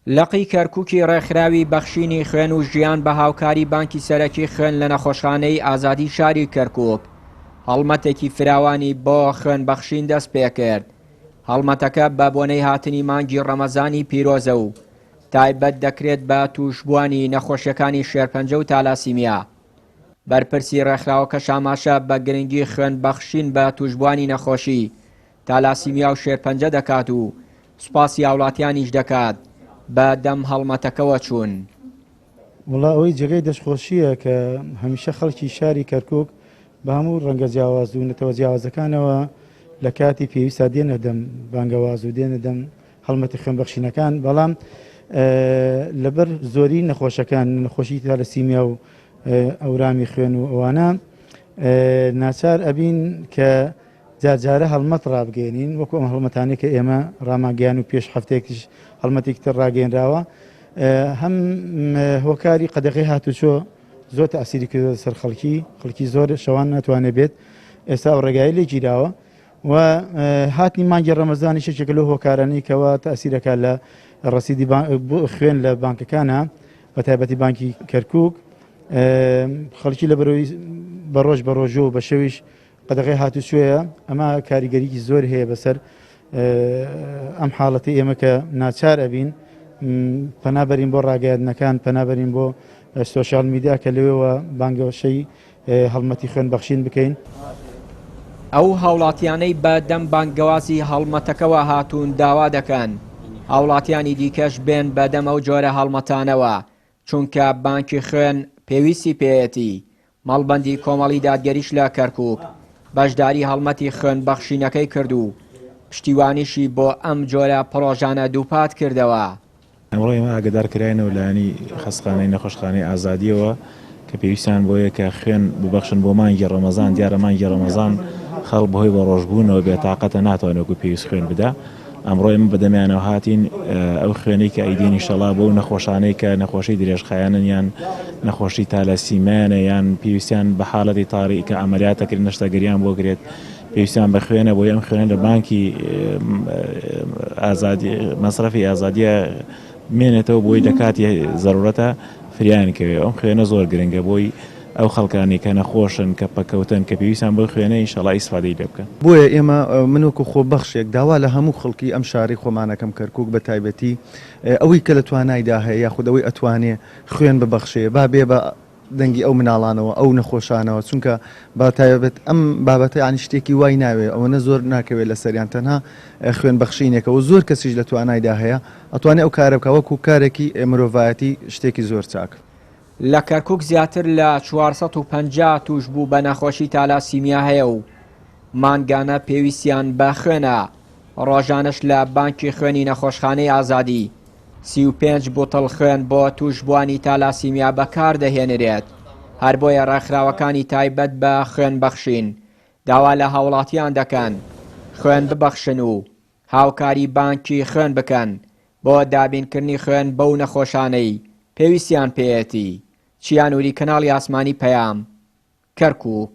لقی کەرکووکی ڕێکخراوی بەخشینی خوێن و ژیان بە هاوکاری بانکی سەرەکی خوێن لە نەخۆشخانەی ئازادی شاری کەرکووک هەڵمەتێکی فراوانی بۆ خوێن بەخشین دەست پێ کرد. هەڵمەتەکە بە بۆنەی هاتنی مانگی ڕەمەزانی پیرۆزە و تایبەت دەکرێت بە توشبوانی نەخۆشیەکانی شێرپەنجە و تالاسیمیا. بەرپرسی ڕێکخراوەکە شاماشە بە گرنگی خوێن بەخشین بە توشبوانی نەخۆشی تالاسیمیا و شێرپەنجە دەکات و سوپاسی هاوڵاتیانیش دەکات بە دەم هەڵمەتەکەوە چوون. وڵا ئەوەی جێگەی دەستخۆشیە کە هەمیشە خەڵکی شاری کەرکووک بە هەموو ڕەنگە جیاواز و نەتەوە جیاوازەکانەوە لە کاتی پێویستە دێنە دەم بانگەواز و دێنە دەم هەڵمەتی خوێنبەخشینەکان، بەڵام لەبەر زۆری نەخۆشەکان نەخۆشی تالەسیمیا و ئەورامی خوێن و ئەوانە ناچار ئەبین کە جارجارە هەڵمەت ڕابگەێنین وەکو ئەم هەڵمەتانەی کە ئێمە ڕاماگەیان و پێش هەفتەیەکیش هەڵمەتێکی تر ڕاگەێنراوە. هەم هۆکاری قەدەغی هاتوچۆ زۆر تەئسیری کردووە سەر خەڵکی زۆر شەوان ناتوانێت بێت، ئێستا ئەو ڕێگایی لێ گیراوە و هاتنی مانگی ڕەمەزانی شەکێک لەو هۆکارانەی کەەوە تەئسیرەکە لە ڕەسیدی خوێن لە بانکەکانە بە تایبەتی بانکی کەرکووک خەڵکی لە بەرەوەی بەڕۆژ بە ڕۆژۆ و بە شەویش قەدەغی هاتوچۆیە. ئەمە کاریگەریکی زۆر هەیە بەسەر ئەم حاڵەتی ئێمە کە ناچار ئەبین پەنابەرین بۆ ڕاگەیاندنەکان، پەنابەرین بۆ سۆشیال میدیا کە لەوێەوە بانگەوەشەی هەڵمەتی خوێن بەخشین بکەین. ئەو هاوڵاتیانەی بە دەم بانگەوازی هەڵمەتەکەەوە هاتوون داوا دەکەن هاوڵاتیانی دیکەش بێن بە دەم ئەو جۆرە هەڵمەتانەوە، چونکە بانکی خوێن پێویستی پێیەتی. مەڵبەندی کۆمەڵی دادگەریش لە کەرکووک بەشداری هەڵمەتی خوێن بەخشینەکەی کرد و پشتیوانیشی بۆ ئەم جۆرە پرۆژانە دووپات کردەوە. ئەمڕۆ ئێمە ئاگدارکراینەوە لایەنی خەستخانەی نەخۆشخانەی ئازادیەوە کە پێویستیان بۆیە کە خوێن ببەخشن بۆ مانگی ڕەمەزان. دیارە مانگی ڕەمەزان خەڵ بەهۆی بە ڕۆژبوونەوە بێتاقەتە ناتوانێت وەکو پێویست خوێن بدا. ئەمڕۆ ئێمە بەدەمیانەوە هاتین ئەو خوێنەی کە ئەیدێنی شەڵا بۆ نەخۆشانەی کە نەخۆشی درێژخایانن یان نەخۆشی تالەسیمانە یان پێویستیان بە حاڵەتی تاڕی کە ئەمەلیاتەکرد نەشتەگەریان بۆ گرێت پێویستیان بە خوێنە بۆ ئەم خوێنە لە بانکی مەسرەفی ئازادیە مێنێتەوە بۆی لە کاتی زەرورەتە فریان کەوێ. ئەم خوێنە زۆر گرنگە بۆی ئەو خەڵکانی کە نەخۆشن کە پەکەوتن کە پێویستیان بۆ خوێنە ئینشەڵا ئیسفادەی لێ بکەن. بۆیە ئێمە منوەکو خۆبەخشێک داوا لە هەموو خەڵکی ئەم شاری خۆمانەکەم کەرکووک بە تایبەتی ئەوەی کە لە توانایدا هەیە یاخود ئەوەی ئەتوانێ خوێن ببەخشێ با بێ بە دەنگی ئەو مناڵانەوە ئەو نەخۆشانەوە، چونکە با تایبەت ئەم بابەتە ینی شتێکی وای ناوێ ئەوەنە زۆر ناکەوێت لە سەریان تەنها خوێن بەخشینێکە و زۆر کەسیش لە توانایدا هەیە ئەتوانێت ئەو کارە بکە وەکو کارێکی مرۆڤایەتی شتێکی زۆر چاک. لە کەرکووک زیاتر لە 450 توش بوو بە نەخۆشی تالاسیمیا هەیە و مانگانە پێویستیان بە خوێنە. ڕۆژانش لە بانکی خوێنی نەخۆشخانەی ئازادی 35 بوتڵ خوێن بۆ توشبوانی تالاسیمیا بەکار دەهێنرێت. هەر بۆیە ڕێکخراوەکانی تایبەت بە خوێن بەخشین داوا لە هاوڵاتیان دەکەن خوێن ببەخشن و هاوکاری بانکی خوێن بکەن بۆ دابینکردنی خوێن بەو نەخۆشانەی پێویستیان پێیەتی. چیانوری کەناڵی ئاسمانی پەیام، کەرکووک.